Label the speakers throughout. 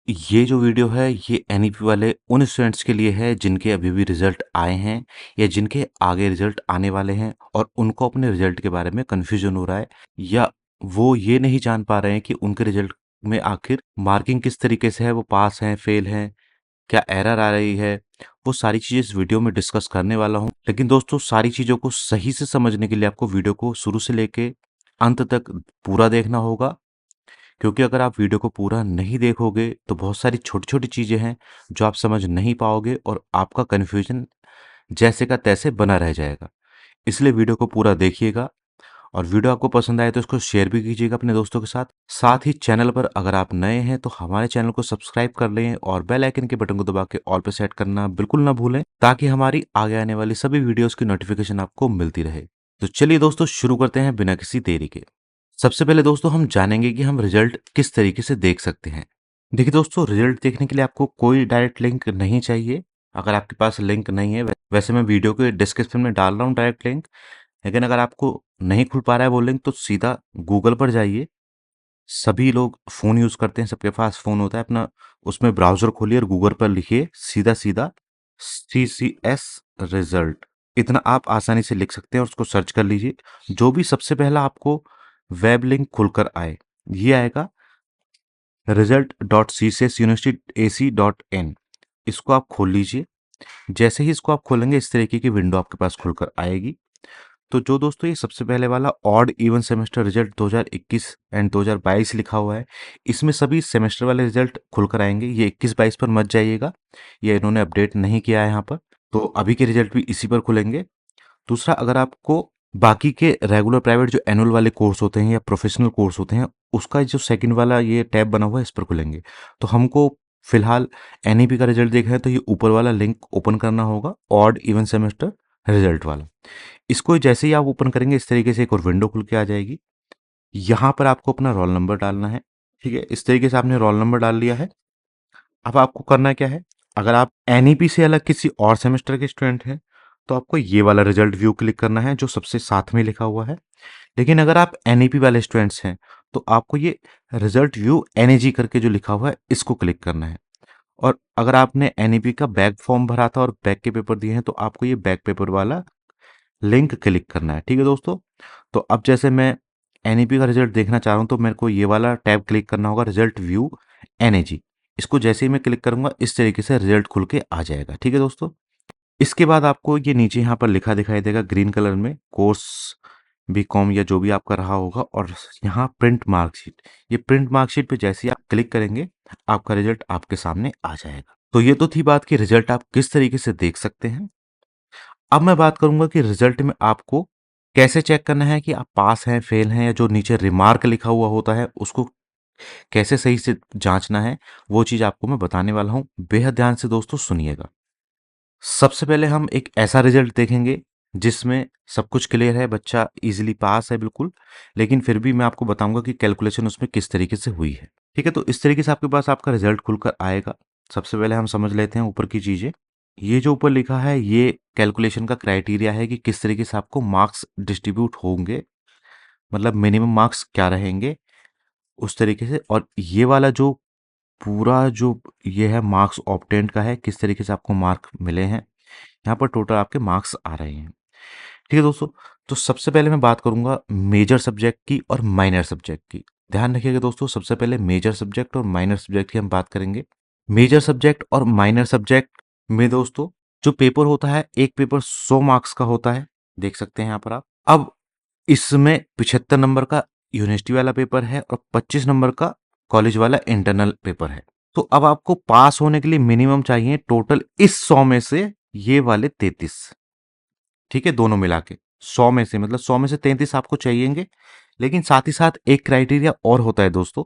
Speaker 1: ये जो वीडियो है ये एनईपी वाले उन स्टूडेंट्स के लिए है जिनके अभी भी रिजल्ट आए हैं या जिनके आगे रिजल्ट आने वाले हैं और उनको अपने रिजल्ट के बारे में कन्फ्यूजन हो रहा है या वो ये नहीं जान पा रहे हैं कि उनके रिजल्ट में आखिर मार्किंग किस तरीके से है, वो पास हैं फेल हैं, क्या एरर आ रही है। वो सारी चीज़ें इस वीडियो में डिस्कस करने वाला हूँ। लेकिन दोस्तों सारी चीज़ों को सही से समझने के लिए आपको वीडियो को शुरू से लेके अंत तक पूरा देखना होगा, क्योंकि अगर आप वीडियो को पूरा नहीं देखोगे तो बहुत सारी छोटी-छोटी चीज़ें हैं जो आप समझ नहीं पाओगे और आपका कन्फ्यूजन जैसे का तैसे बना रह जाएगा। इसलिए वीडियो को पूरा देखिएगा और वीडियो आपको पसंद आए तो इसको शेयर भी कीजिएगा अपने दोस्तों के साथ। साथ ही चैनल पर अगर आप नए हैं तो हमारे चैनल को सब्सक्राइब कर लें और बेल आइकन के बटन को दबा के ऑल पे सेट करना बिल्कुल ना भूलें, ताकि हमारी आगे आने वाली सभी वीडियोज़ की नोटिफ़िकेशन आपको मिलती रहे। तो चलिए दोस्तों शुरू करते हैं बिना किसी देरी के। सबसे पहले दोस्तों हम जानेंगे कि हम रिजल्ट किस तरीके से देख सकते हैं। देखिए दोस्तों, रिजल्ट देखने के लिए आपको कोई डायरेक्ट लिंक नहीं चाहिए। अगर आपके पास लिंक नहीं है, वैसे मैं वीडियो के डिस्क्रिप्शन में डाल रहा हूँ डायरेक्ट लिंक, लेकिन अगर आपको नहीं खुल पा रहा है वो लिंक तो सीधा गूगल पर जाइए। सभी लोग फ़ोन यूज़ करते हैं, सबके पास फ़ोन होता है अपना, उसमें ब्राउज़र खोलिए और गूगल पर लिखिए सीधा सीधा CCS रिजल्ट। इतना आप आसानी से लिख सकते हैं और उसको सर्च कर लीजिए। जो भी सबसे पहला आपको वेब लिंक खुलकर आए, ये आएगा result.ccsuniversity.ac.in। इसको आप खोल लीजिए। जैसे ही इसको आप खोलेंगे इस तरीके की विंडो आपके पास खुलकर आएगी। तो जो दोस्तों ये सबसे पहले वाला odd even semester result 2021 and 2022 लिखा हुआ है, इसमें सभी सेमेस्टर वाले रिजल्ट खुलकर आएंगे। ये 21-22 पर मत जाइएगा, ये इन्होंने अपडेट नहीं किया है यहाँ पर। तो अभी के रिजल्ट भी इसी पर खुलेंगे। दूसरा, अगर आपको बाकी के रेगुलर प्राइवेट जो एनुअल वाले कोर्स होते हैं या प्रोफेशनल कोर्स होते हैं, उसका जो सेकंड वाला ये टैब बना हुआ है इस पर खुलेंगे। तो हमको फिलहाल एनईपी का रिजल्ट देखना है तो ये ऊपर वाला लिंक ओपन करना होगा, ऑड इवन सेमेस्टर रिजल्ट वाला। इसको जैसे ही आप ओपन करेंगे इस तरीके से एक और विंडो खुल के आ जाएगी। यहाँ पर आपको अपना रोल नंबर डालना है। ठीक है, इस तरीके से आपने रोल नंबर डाल लिया है। अब आपको करना क्या है, अगर आप एनईपी से अलग किसी और सेमेस्टर के स्टूडेंट हैं तो आपको ये वाला रिजल्ट व्यू क्लिक करना है जो सबसे साथ में लिखा हुआ है। लेकिन अगर आप एनईपी वाले स्टूडेंट्स हैं तो आपको ये रिजल्ट व्यू एनईजी करके जो लिखा हुआ है इसको क्लिक करना है। और अगर आपने एनईपी का बैक फॉर्म भरा था और बैक के पेपर दिए हैं तो आपको ये बैक पेपर वाला लिंक क्लिक करना है। ठीक है दोस्तों, तो अब जैसे मैं एनईपी का रिजल्ट देखना चाह रहा हूँ तो मेरे को ये वाला टैब क्लिक करना होगा, रिजल्ट व्यू एनईजी। इसको जैसे ही मैं क्लिक करूंगा इस तरीके से रिजल्ट खुल के आ जाएगा। ठीक है दोस्तों, इसके बाद आपको ये नीचे यहाँ पर लिखा दिखाई देगा ग्रीन कलर में, कोर्स बीकॉम या जो भी आपका रहा होगा, और यहाँ प्रिंट मार्कशीट। ये प्रिंट मार्कशीट पे जैसे ही आप क्लिक करेंगे आपका रिजल्ट आपके सामने आ जाएगा। तो ये तो थी बात कि रिजल्ट आप किस तरीके से देख सकते हैं। अब मैं बात करूंगा कि रिजल्ट में आपको कैसे चेक करना है कि आप पास हैं फेल हैं, या जो नीचे रिमार्क लिखा हुआ होता है उसको कैसे सही से जांचना है, वो चीज आपको मैं बताने वाला हूं। बेहद ध्यान से दोस्तों सुनिएगा। सबसे पहले हम एक ऐसा रिजल्ट देखेंगे जिसमें सब कुछ क्लियर है, बच्चा इजीली पास है बिल्कुल, लेकिन फिर भी मैं आपको बताऊंगा कि कैलकुलेशन उसमें किस तरीके से हुई है। ठीक है, तो इस तरीके से आपके पास आपका रिजल्ट खुलकर आएगा। सबसे पहले हम समझ लेते हैं ऊपर की चीजें। ये जो ऊपर लिखा है ये कैलकुलेशन का क्राइटेरिया है कि किस तरीके से आपको मार्क्स डिस्ट्रीब्यूट होंगे, मतलब मिनिमम मार्क्स क्या रहेंगे उस तरीके से। और ये वाला जो पूरा जो ये है मार्क्स ऑब्टेंड का है, किस तरीके से आपको मार्क मिले हैं, यहाँ पर टोटल आपके मार्क्स आ रहे हैं। ठीक है दोस्तों, तो सबसे पहले मैं बात करूंगा मेजर सब्जेक्ट की और माइनर सब्जेक्ट की। ध्यान रखिएगा दोस्तों, सबसे पहले मेजर सब्जेक्ट और माइनर सब्जेक्ट की हम बात करेंगे। मेजर सब्जेक्ट और माइनर सब्जेक्ट में दोस्तों जो पेपर होता है, एक पेपर 100 मार्क्स का होता है, देख सकते हैं यहाँ पर आप। अब इसमें 75 नंबर का यूनिवर्सिटी वाला पेपर है और 25 नंबर का कॉलेज वाला इंटरनल पेपर है। तो अब आपको पास होने के लिए मिनिमम चाहिए टोटल इस 100 में से ये वाले 33। ठीक है, दोनों मिला के 100 में से, मतलब 100 में से 33 आपको चाहिएंगे। लेकिन साथ ही साथ एक क्राइटेरिया और होता है दोस्तों,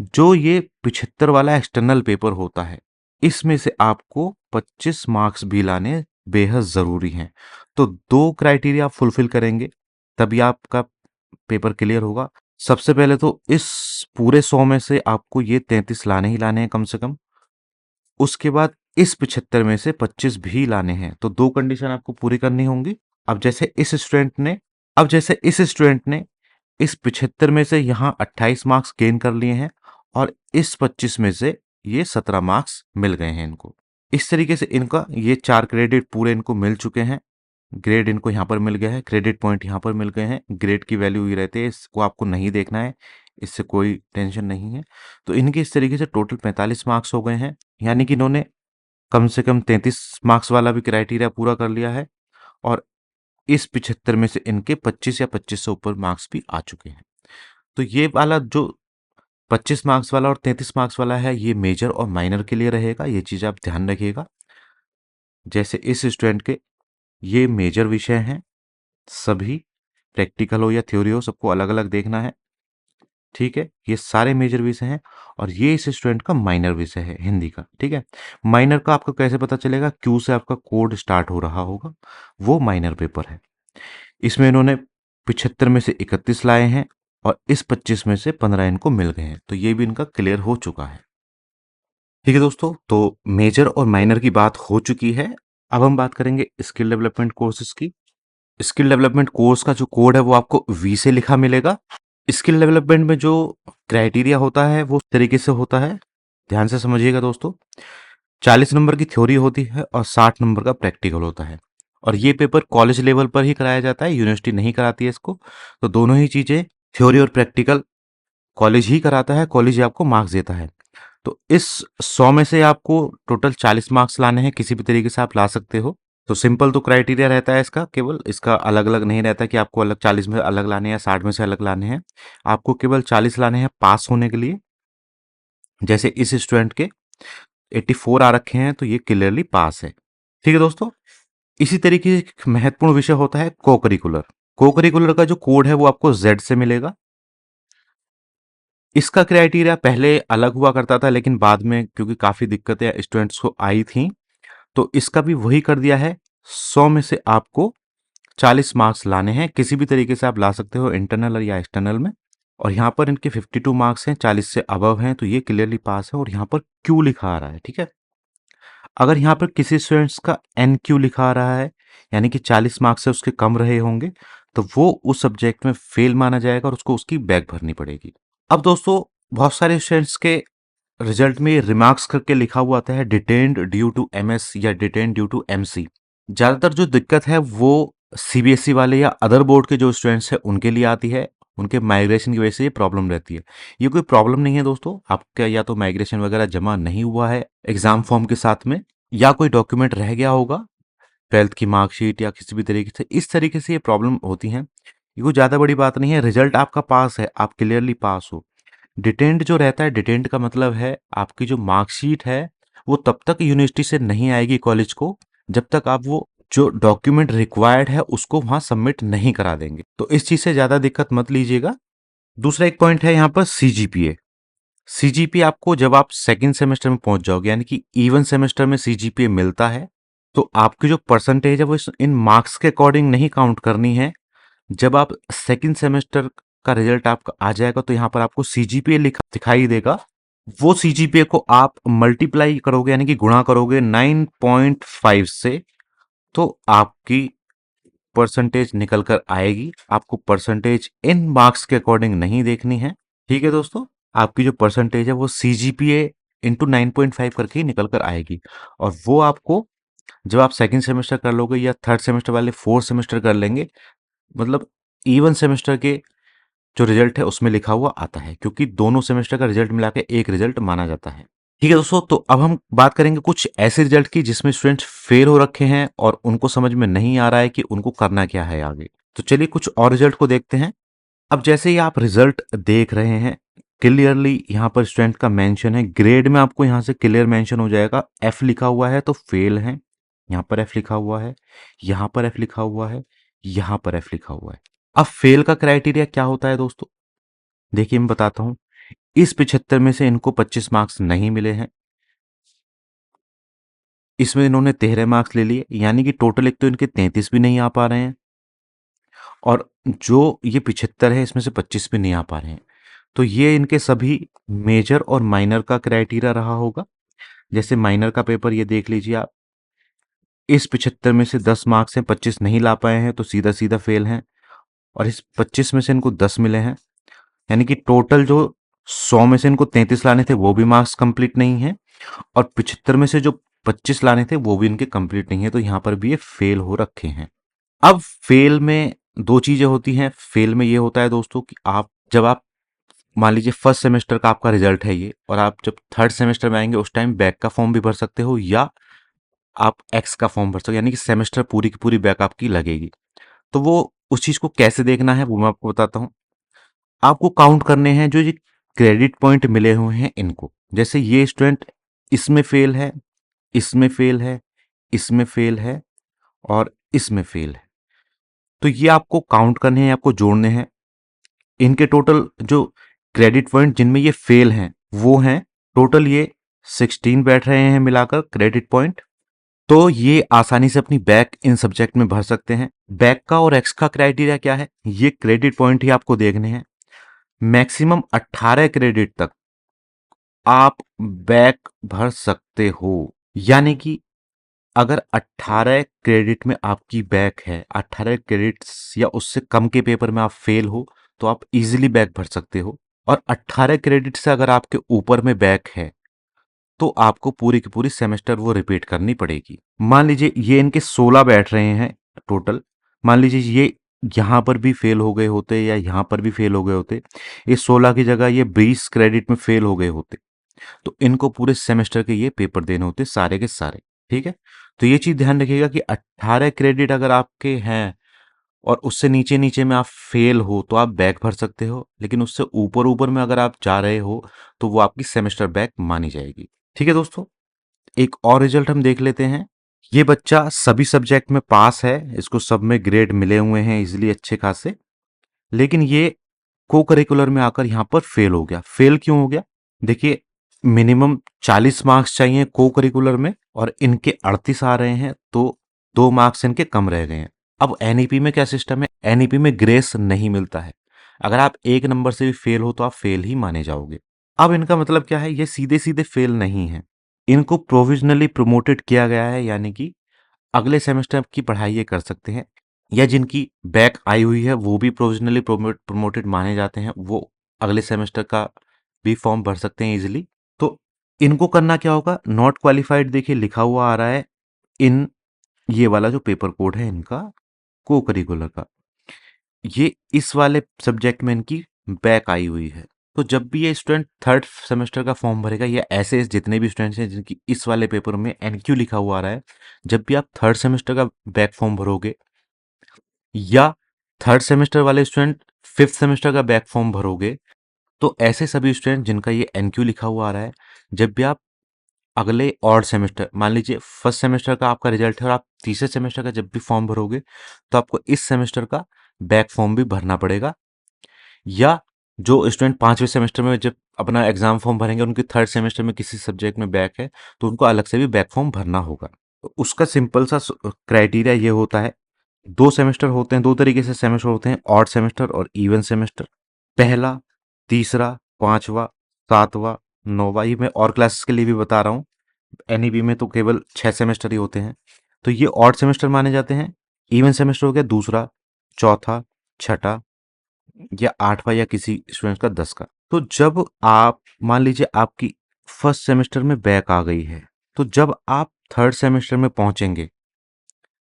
Speaker 1: जो ये 75 वाला एक्सटर्नल पेपर होता है इसमें से आपको 25 मार्क्स भी लाने बेहद जरूरी हैं। तो दो क्राइटेरिया आप फुलफिल करेंगे तभी आपका पेपर क्लियर होगा। सबसे पहले तो इस पूरे 100 में से आपको ये 33 लाने ही लाने हैं कम से कम। उसके बाद इस 75 में से 25 भी लाने हैं। तो दो कंडीशन आपको पूरी करनी होंगी। अब जैसे इस स्टूडेंट ने अब जैसे इस स्टूडेंट ने इस 75 में से यहाँ 28 मार्क्स गेन कर लिए हैं और इस 25 में से ये 17 मार्क्स मिल गए हैं इनको। इस तरीके से इनका ये 4 क्रेडिट पूरे इनको मिल चुके हैं। ग्रेड इनको यहाँ पर मिल गया है, क्रेडिट पॉइंट यहाँ पर मिल गए हैं। ग्रेड की वैल्यू ये रहते हैं, इसको आपको नहीं देखना है, इससे कोई टेंशन नहीं है। तो इनके इस तरीके से टोटल 45 मार्क्स हो गए हैं, यानी कि इन्होंने कम से कम 33 मार्क्स वाला भी क्राइटेरिया पूरा कर लिया है। और इस 75 में से इनके 25 या 25 से ऊपर मार्क्स भी आ चुके हैं। तो ये वाला जो 25 मार्क्स वाला और 33 मार्क्स वाला है, ये मेजर और माइनर के लिए रहेगा, ये चीज़ आप ध्यान रखिएगा। जैसे इस स्टूडेंट के ये मेजर विषय हैं, सभी प्रैक्टिकल हो या थ्योरी हो, सबको अलग अलग देखना है, ठीक है। ये सारे मेजर विषय हैं। और ये इस स्टूडेंट का माइनर विषय है हिंदी का, ठीक है। माइनर का आपको कैसे पता चलेगा? क्यू से आपका कोड स्टार्ट हो रहा होगा, वो माइनर पेपर है। इसमें इन्होंने 75 में से 31 लाए हैं और इस 25 में से 15 इनको मिल गए हैं, तो ये भी इनका क्लियर हो चुका है। ठीक है दोस्तों, तो मेजर और माइनर की बात हो चुकी है। अब हम बात करेंगे स्किल डेवलपमेंट कोर्सेज की। स्किल डेवलपमेंट कोर्स का जो कोड है वो आपको वी से लिखा मिलेगा। स्किल डेवलपमेंट में जो क्राइटेरिया होता है वो इस तरीके से होता है, ध्यान से समझिएगा दोस्तों। 40 नंबर की थ्योरी होती है और 60 नंबर का प्रैक्टिकल होता है। और ये पेपर कॉलेज लेवल पर ही कराया जाता है, यूनिवर्सिटी नहीं कराती है इसको। तो दोनों ही चीज़ें, थ्योरी और प्रैक्टिकल, कॉलेज ही कराता है, कॉलेज ही आपको मार्क्स देता है। तो इस 100 में से आपको टोटल 40 मार्क्स लाने हैं, किसी भी तरीके से आप ला सकते हो। तो सिंपल तो क्राइटेरिया रहता है इसका, केवल इसका अलग अलग नहीं रहता कि आपको अलग 40 में अलग लाने हैं या 60 में से अलग लाने हैं। आपको केवल 40 लाने हैं पास होने के लिए। जैसे इस स्टूडेंट के 84 आ रखे हैं, तो ये क्लियरली पास है। ठीक है दोस्तों, इसी तरीके से एक महत्वपूर्ण विषय होता है को करिकुलर। को करिकुलर का जो कोड है वो आपको जेड से मिलेगा। इसका क्राइटेरिया पहले अलग हुआ करता था, लेकिन बाद में क्योंकि काफ़ी दिक्कतें स्टूडेंट्स को आई थी, तो इसका भी वही कर दिया है। 100 में से आपको 40 मार्क्स लाने हैं, किसी भी तरीके से आप ला सकते हो, इंटरनल या एक्सटर्नल में। और यहाँ पर इनके 52 मार्क्स हैं, 40 से अबव हैं, तो ये क्लियरली पास है। और यहाँ पर क्यू लिखा आ रहा है, ठीक है। अगर यहाँ पर किसी स्टूडेंट्स का एन क्यू लिखा आ रहा है, यानी कि 40 मार्क्स से उसके कम रहे होंगे, तो वो उस सब्जेक्ट में फेल माना जाएगा और उसको उसकी बैक भरनी पड़ेगी। अब दोस्तों, बहुत सारे स्टूडेंट्स के रिजल्ट में रिमार्क्स करके लिखा हुआ आता है डिटेन्ड ड्यू टू एमएस या डिटेन्ड ड्यू टू एमसी। ज़्यादातर जो दिक्कत है वो सीबीएसई वाले या अदर बोर्ड के जो स्टूडेंट्स हैं उनके लिए आती है, उनके माइग्रेशन की वजह से ये प्रॉब्लम रहती है। ये कोई प्रॉब्लम नहीं है दोस्तों, आपका या तो माइग्रेशन वगैरह जमा नहीं हुआ है एग्जाम फॉर्म के साथ में, या कोई डॉक्यूमेंट रह गया होगा, 12th की मार्कशीट या किसी भी तरीके से, इस तरीके से ये प्रॉब्लम होती हैं। ये कोई ज़्यादा बड़ी बात नहीं है, रिजल्ट आपका पास है, आप क्लियरली पास हो। डिटेंड जो रहता है, डिटेंड का मतलब है आपकी जो मार्कशीट है वो तब तक यूनिवर्सिटी से नहीं आएगी कॉलेज को, जब तक आप वो जो डॉक्यूमेंट रिक्वायर्ड है उसको वहां सबमिट नहीं करा देंगे। तो इस चीज से ज्यादा दिक्कत मत लीजिएगा। दूसरा एक पॉइंट है यहाँ पर सीजीपीए। सीजीपीए आपको जब आप सेकंड सेमेस्टर में पहुंच जाओगे, यानी कि इवन सेमेस्टर में सीजीपीए मिलता है, तो आपकी जो परसेंटेज है वो इन मार्क्स के अकॉर्डिंग नहीं काउंट करनी है। जब आप सेकंड सेमेस्टर का रिजल्ट आपका आ जाएगा, तो यहाँ पर आपको सीजीपीए लिखा दिखाई देगा। वो सीजीपीए को आप मल्टीप्लाई करोगे, यानी कि गुणा करोगे 9.5 से, तो आपकी परसेंटेज निकल कर आएगी। आपको परसेंटेज इन मार्क्स के अकॉर्डिंग नहीं देखनी है, ठीक है दोस्तों। आपकी जो परसेंटेज है वो सीजीपीए इंटू 9.5 करके ही निकल कर आएगी। और वो आपको जब आप सेकंड सेमेस्टर कर लोगे या थर्ड सेमेस्टर वाले फोर्थ सेमेस्टर कर लेंगे, मतलब इवन सेमेस्टर के जो रिजल्ट है उसमें लिखा हुआ आता है, क्योंकि दोनों सेमेस्टर का रिजल्ट मिला के एक रिजल्ट माना जाता है। ठीक है दोस्तों, तो अब हम बात करेंगे कुछ ऐसे रिजल्ट की जिसमें स्टूडेंट्स फेल हो रखे हैं और उनको समझ में नहीं आ रहा है कि उनको करना क्या है आगे। तो चलिए कुछ और रिजल्ट को देखते हैं। अब जैसे ही आप रिजल्ट देख रहे हैं, क्लियरली यहाँ पर स्टूडेंट का मेंशन है, ग्रेड में आपको यहाँ से क्लियर मेंशन हो जाएगा। एफ लिखा हुआ है तो फेल है, यहाँ पर एफ लिखा हुआ है, यहाँ पर एफ लिखा हुआ है, यहाँ पर एफ लिखा हुआ है। अब फेल का क्राइटेरिया क्या होता है दोस्तों, देखिए मैं बताता हूं। इस 75 में से इनको 25 मार्क्स नहीं मिले हैं, इसमें इन्होंने 13 मार्क्स ले लिए, यानी कि टोटल एक तो इनके 33 भी नहीं आ पा रहे हैं, और जो ये 75 है इसमें से 25 भी नहीं आ पा रहे हैं। तो ये इनके सभी मेजर और माइनर का क्राइटेरिया रहा होगा। जैसे माइनर का पेपर ये देख लीजिए आप, इस 75 में से 10 मार्क्स हैं, 25 नहीं ला पाए हैं, तो सीधा सीधा फेल हैं। और इस 25 में से इनको 10 मिले हैं, यानी कि टोटल जो 100 में से इनको 33 लाने थे, वो भी मार्क्स कंप्लीट नहीं है, और 75 में से जो 25 लाने थे वो भी इनके कंप्लीट नहीं है, तो यहाँ पर भी ये फेल हो रखे हैं। अब फेल में दो चीजें होती हैं। फेल में ये होता है दोस्तों कि आप मान लीजिए फर्स्ट सेमेस्टर का आपका रिजल्ट है ये, और आप जब थर्ड सेमेस्टर में आएंगे उस टाइम बैक का फॉर्म भी भर सकते हो, या आप एक्स का फॉर्म भर सकते हो, यानी कि सेमेस्टर पूरी की पूरी बैक आपकी लगेगी। तो वो उस चीज को कैसे देखना है वो मैं आपको बताता हूँ। आपको काउंट करने हैं जो ये क्रेडिट पॉइंट मिले हुए हैं इनको। जैसे ये स्टूडेंट इसमें फेल है, इसमें फेल है, इसमें फेल है, और इसमें फेल है, तो ये आपको काउंट करने हैं, आपको जोड़ने हैं। इनके टोटल जो क्रेडिट पॉइंट जिनमें ये फेल हैं वो हैं, टोटल ये 16 बैठ रहे हैं मिलाकर क्रेडिट पॉइंट। तो ये आसानी से अपनी बैक इन सब्जेक्ट में भर सकते हैं। बैक का और एक्स का क्राइटेरिया क्या है, ये क्रेडिट पॉइंट ही आपको देखने हैं। मैक्सिमम 18 क्रेडिट तक आप बैक भर सकते हो, यानी कि अगर 18 क्रेडिट में आपकी बैक है, 18 क्रेडिट्स या उससे कम के पेपर में आप फेल हो, तो आप इजीली बैक भर सकते हो। और 18 क्रेडिट से अगर आपके ऊपर में बैक है तो आपको पूरी की पूरी सेमेस्टर वो रिपीट करनी पड़ेगी। मान लीजिए ये इनके 16 बैठ रहे हैं टोटल। मान लीजिए ये यहाँ पर भी फेल हो गए होते या यहाँ पर भी फेल हो गए होते, ये 16 की जगह ये 20 क्रेडिट में फेल हो गए होते, तो इनको पूरे सेमेस्टर के ये पेपर देने होते सारे के सारे। ठीक है, तो ये चीज ध्यान रखिएगा कि 18 क्रेडिट अगर आपके हैं और उससे नीचे नीचे में आप फेल हो तो आप बैक भर सकते हो, लेकिन उससे ऊपर ऊपर में अगर आप जा रहे हो तो वो आपकी सेमेस्टर बैक मानी जाएगी। ठीक है दोस्तों, एक और रिजल्ट हम देख लेते हैं। ये बच्चा सभी सब्जेक्ट में पास है, इसको सब में ग्रेड मिले हुए हैं इजीली अच्छे खासे, लेकिन ये को करिकुलर में आकर यहाँ पर फेल हो गया। फेल क्यों हो गया? देखिए, मिनिमम 40 मार्क्स चाहिए को करिकुलर में और इनके 38 आ रहे हैं, तो 2 मार्क्स इनके कम रह गए हैं। अब एनईपी में क्या सिस्टम है, एनईपी में ग्रेस नहीं मिलता है। अगर आप एक नंबर से भी फेल हो तो आप फेल ही माने जाओगे। अब इनका मतलब क्या है, ये सीधे सीधे फेल नहीं है, इनको प्रोविजनली प्रमोटेड किया गया है, यानी कि अगले सेमेस्टर की पढ़ाई ये कर सकते हैं, या जिनकी बैक आई हुई है वो भी प्रोविजनली प्रमोटेड माने जाते हैं, वो अगले सेमेस्टर का भी फॉर्म भर सकते हैं इजीली। तो इनको करना क्या होगा, नॉट क्वालिफाइड देखिए लिखा हुआ आ रहा है इन ये वाला जो पेपर कोड है इनका को करिकुलर का, ये इस वाले सब्जेक्ट में इनकी बैक आई हुई है। तो जब भी ये स्टूडेंट थर्ड सेमेस्टर का फॉर्म भरेगा, या ऐसे जितने भी स्टूडेंट्स हैं जिनकी इस वाले पेपर में एनक्यू लिखा हुआ आ रहा है, जब भी आप थर्ड सेमेस्टर का बैक फॉर्म भरोगे, या थर्ड सेमेस्टर वाले स्टूडेंट फिफ्थ सेमेस्टर का बैक फॉर्म भरोगे, तो ऐसे सभी स्टूडेंट जिनका ये एनक्यू लिखा हुआ आ रहा है, जब भी आप अगले और सेमेस्टर, मान लीजिए फर्स्ट सेमेस्टर का आपका रिजल्ट है और आप तीसरे सेमेस्टर का जब भी फॉर्म भरोगे, तो आपको इस सेमेस्टर का बैक फॉर्म भी भरना पड़ेगा। या जो स्टूडेंट पांचवें सेमेस्टर में जब अपना एग्जाम फॉर्म भरेंगे, उनके थर्ड सेमेस्टर में किसी सब्जेक्ट में बैक है, तो उनको अलग से भी बैक फॉर्म भरना होगा। तो उसका सिंपल सा क्राइटेरिया ये होता है, दो सेमेस्टर होते हैं, दो तरीके से सेमेस्टर होते हैं, ऑड सेमेस्टर और इवन सेमेस्टर। पहला, तीसरा, पांचवा, सातवां, नौवां, ये मैं और क्लासेस के लिए भी बता रहा हूँ। एनईबी में तो केवल 6 सेमेस्टर ही होते हैं, तो ये ऑड सेमेस्टर माने जाते हैं। इवन सेमेस्टर हो गया दूसरा, चौथा, छठा, या आठवां, या किसी स्टूडेंट का 10 का। तो जब आप मान लीजिए आपकी फर्स्ट सेमेस्टर में बैक आ गई है, तो जब आप थर्ड सेमेस्टर में पहुंचेंगे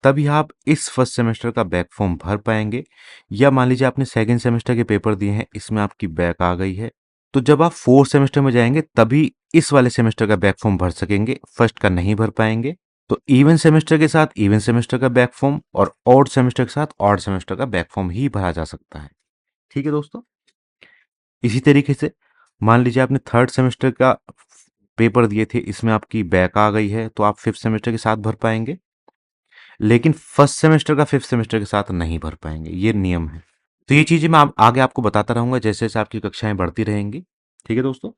Speaker 1: तभी आप इस फर्स्ट सेमेस्टर का बैक फॉर्म भर पाएंगे। या मान लीजिए आपने सेकेंड सेमेस्टर के पेपर दिए हैं, इसमें आपकी बैक आ गई है, तो जब आप फोर्थ सेमेस्टर में जाएंगे तभी इस वाले सेमेस्टर का बैक फॉर्म भर सकेंगे, फर्स्ट का नहीं भर पाएंगे। तो इवन सेमेस्टर के साथ इवन सेमेस्टर का बैक फॉर्म और ऑड सेमेस्टर के साथ ऑड सेमेस्टर का बैक फॉर्म ही भरा जा सकता है। ठीक है दोस्तों, इसी तरीके से मान लीजिए आपने थर्ड सेमेस्टर का पेपर दिए थे, इसमें आपकी बैक आ गई है, तो आप फिफ्थ सेमेस्टर के साथ भर पाएंगे, लेकिन फर्स्ट सेमेस्टर का फिफ्थ सेमेस्टर के साथ नहीं भर पाएंगे, ये नियम है। तो ये चीजें मैं आगे आपको बताता रहूंगा जैसे जैसे आपकी कक्षाएं बढ़ती रहेंगी। ठीक है दोस्तों,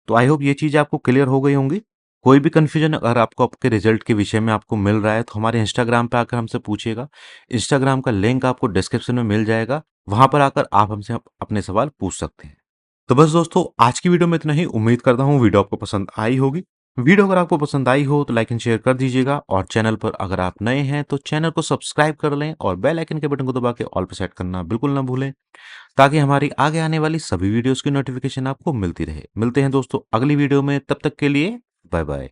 Speaker 1: तो आई होप ये चीजें आपको क्लियर हो गई होंगी। कोई भी कंफ्यूजन अगर आपको आपके रिजल्ट के विषय में आपको मिल रहा है तो हमारे इंस्टाग्राम पे आकर हमसे पूछिएगा। इंस्टाग्राम का लिंक आपको डिस्क्रिप्शन में मिल जाएगा, वहां पर आकर आप हमसे अपने सवाल पूछ सकते हैं। तो बस दोस्तों, आज की वीडियो में इतना ही। उम्मीद करता हूँ वीडियो आपको पसंद आई होगी। वीडियो अगर आपको पसंद आई हो तो लाइक एंड शेयर कर दीजिएगा, और चैनल पर अगर आप नए हैं तो चैनल को सब्सक्राइब कर लें और बेल आइकन के बटन को दबा के ऑल पर सेट करना बिल्कुल ना भूलें, ताकि हमारी आगे आने वाली सभी वीडियोस की नोटिफिकेशन आपको मिलती रहे। मिलते हैं दोस्तों अगली वीडियो में, तब तक के लिए बाय बाय।